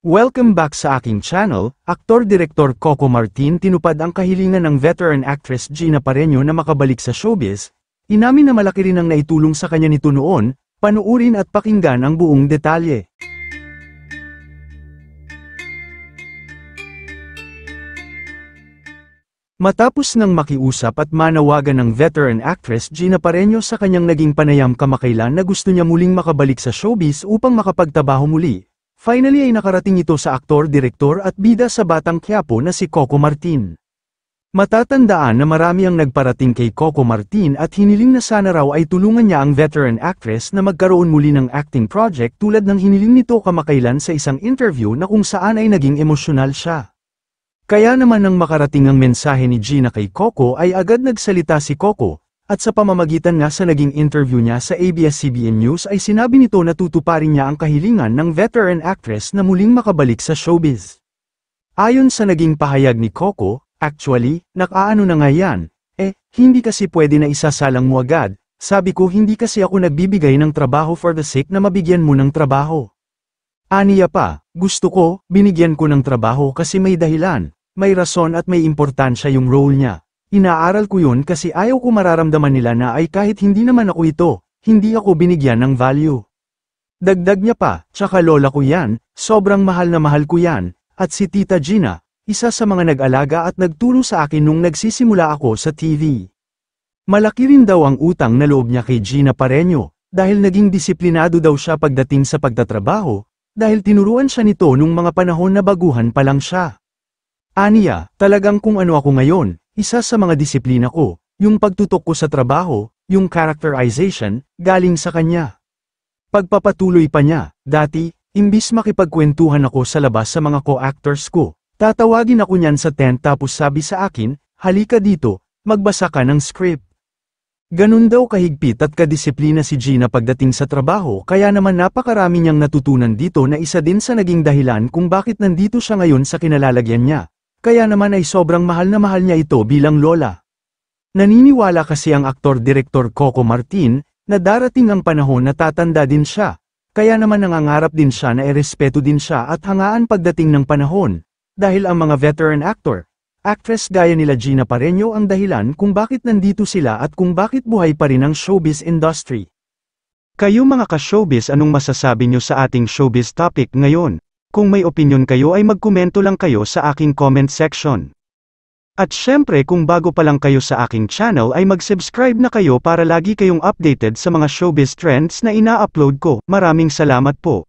Welcome back sa aking channel. Aktor-direktor Coco Martin tinupad ang kahilingan ng veteran actress Gina Pareño na makabalik sa showbiz. Inamin na malaki rin ang naitulong sa kanya nito noon. Panuurin at pakinggan ang buong detalye. Matapos nang makiusap at manawagan ng veteran actress Gina Pareño sa kanyang naging panayam kamakailan na gusto niya muling makabalik sa showbiz upang makapagtrabaho muli, finally ay nakarating ito sa aktor, direktor at bida sa Batang Quiapo na si Coco Martin. Matatandaan na marami ang nagparating kay Coco Martin at hiniling na sana raw ay tulungan niya ang veteran actress na magkaroon muli ng acting project tulad ng hiniling nito kamakailan sa isang interview na kung saan ay naging emosyonal siya. Kaya naman nang makarating ang mensahe ni Gina kay Coco ay agad nagsalita si Coco, at sa pamamagitan nga sa naging interview niya sa ABS-CBN News ay sinabi nito na tutuparin niya ang kahilingan ng veteran actress na muling makabalik sa showbiz. Ayon sa naging pahayag ni Coco, actually, nakaano na nga yan, hindi kasi pwede na isasalang mo agad, sabi ko hindi kasi ako nagbibigay ng trabaho for the sake na mabigyan mo ng trabaho. Aniya pa, gusto ko, binigyan ko ng trabaho kasi may dahilan. May rason at may importansya yung role niya. Inaaral ko yun kasi ayaw ko mararamdaman nila na ay kahit hindi naman ako ito, hindi ako binigyan ng value. Dagdag niya pa, tsaka lola ko yan, sobrang mahal na mahal ko yan, at si Tita Gina, isa sa mga nag-alaga at nagturo sa akin nung nagsisimula ako sa TV. Malaki rin daw ang utang na loob niya kay Gina Pareño, dahil naging disiplinado daw siya pagdating sa pagtatrabaho, dahil tinuruan siya nito nung mga panahon na baguhan pa lang siya. Aniya, talagang kung ano ako ngayon, isa sa mga disiplina ko, yung pagtutok ko sa trabaho, yung characterization, galing sa kanya. Pagpapatuloy pa niya, dati, imbis makipagkwentuhan ako sa labas sa mga co-actors ko, tatawagin ako niyan sa tent tapos sabi sa akin, halika dito, magbasa ka ng script. Ganun daw kahigpit at kadisiplina si Gina pagdating sa trabaho kaya naman napakarami niyang natutunan dito na isa din sa naging dahilan kung bakit nandito siya ngayon sa kinalalagyan niya. Kaya naman ay sobrang mahal na mahal niya ito bilang lola. Naniniwala kasi ang aktor-direktor Coco Martin, na darating ang panahon na tatanda din siya, kaya naman nangangarap din siya na irespeto din siya at hangaan pagdating ng panahon, dahil ang mga veteran actor, actress gaya nila Gina Pareño ang dahilan kung bakit nandito sila at kung bakit buhay pa rin ang showbiz industry. Kayo mga ka-showbiz, anong masasabi nyo sa ating showbiz topic ngayon? Kung may opinion kayo ay magkomento lang kayo sa aking comment section. At syempre kung bago pa lang kayo sa aking channel ay mag-subscribe na kayo para lagi kayong updated sa mga showbiz trends na ina-upload ko. Maraming salamat po.